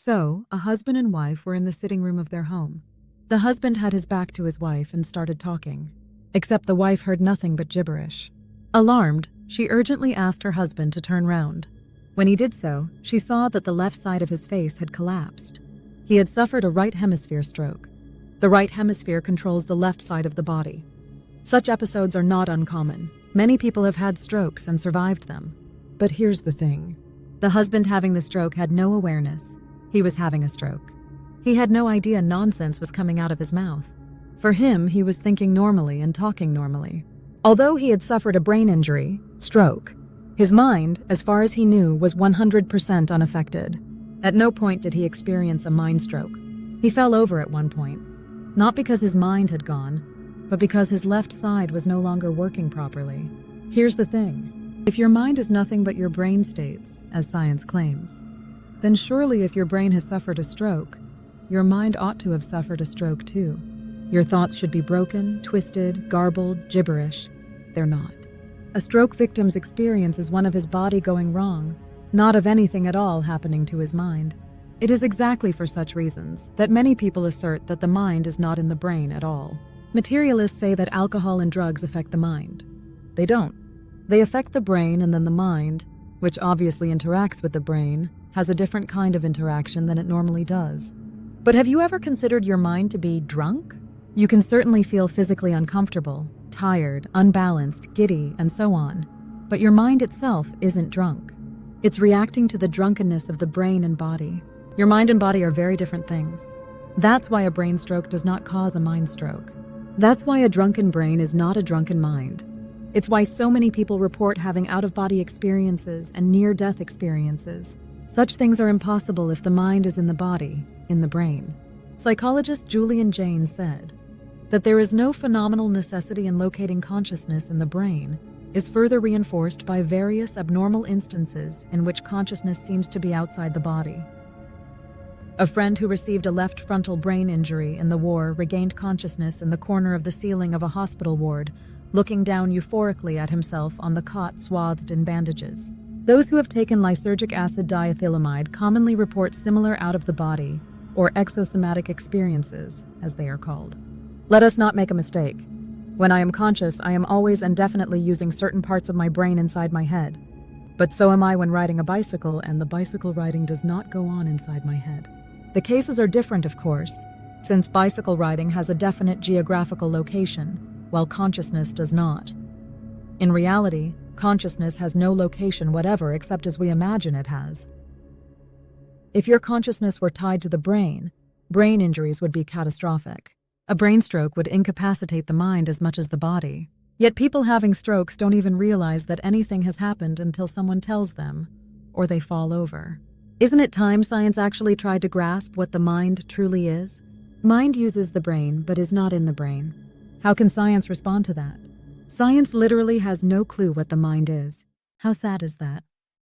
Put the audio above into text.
So, a husband and wife were in the sitting room of their home. The husband had his back to his wife and started talking, except the wife heard nothing but gibberish. Alarmed, she urgently asked her husband to turn round. When he did so, she saw that the left side of his face had collapsed. He had suffered a right hemisphere stroke. The right hemisphere controls the left side of the body. Such episodes are not uncommon. Many people have had strokes and survived them. But here's the thing. The husband having the stroke had no awareness. He was having a stroke. He had no idea nonsense was coming out of his mouth. For him, he was thinking normally and talking normally. Although he had suffered a brain injury, stroke, his mind, as far as he knew, was 100% unaffected. At no point did he experience a mind stroke. He fell over at one point, not because his mind had gone, but because his left side was no longer working properly. Here's the thing. If your mind is nothing but your brain states, as science claims, then surely if your brain has suffered a stroke, your mind ought to have suffered a stroke too. Your thoughts should be broken, twisted, garbled, gibberish. They're not. A stroke victim's experience is one of his body going wrong, not of anything at all happening to his mind. It is exactly for such reasons that many people assert that the mind is not in the brain at all. Materialists say that alcohol and drugs affect the mind. They don't. They affect the brain, and then the mind, which obviously interacts with the brain, has a different kind of interaction than it normally does. But have you ever considered your mind to be drunk? You can certainly feel physically uncomfortable, tired, unbalanced, giddy, and so on. But your mind itself isn't drunk. It's reacting to the drunkenness of the brain and body. Your mind and body are very different things. That's why a brain stroke does not cause a mind stroke. That's why a drunken brain is not a drunken mind. It's why so many people report having out-of-body experiences and near-death experiences. Such things are impossible if the mind is in the body, in the brain. Psychologist Julian Jaynes said that there is no phenomenal necessity in locating consciousness in the brain is further reinforced by various abnormal instances in which consciousness seems to be outside the body. A friend who received a left frontal brain injury in the war regained consciousness in the corner of the ceiling of a hospital ward, looking down euphorically at himself on the cot swathed in bandages. Those who have taken lysergic acid diethylamide commonly report similar out-of-the-body, or exosomatic experiences, as they are called. Let us not make a mistake. When I am conscious, I am always and definitely using certain parts of my brain inside my head. But so am I when riding a bicycle, and the bicycle riding does not go on inside my head. The cases are different, of course, since bicycle riding has a definite geographical location, while consciousness does not. In reality, consciousness has no location whatever except as we imagine it has. If your consciousness were tied to the brain injuries would be catastrophic. A brain stroke would incapacitate the mind as much as the body. Yet people having strokes don't even realize that anything has happened until someone tells them, or they fall over. Isn't it time science actually tried to grasp what the mind truly is? Mind uses the brain, but is not in the brain. How can science respond to that? Science literally has no clue what the mind is. How sad is that?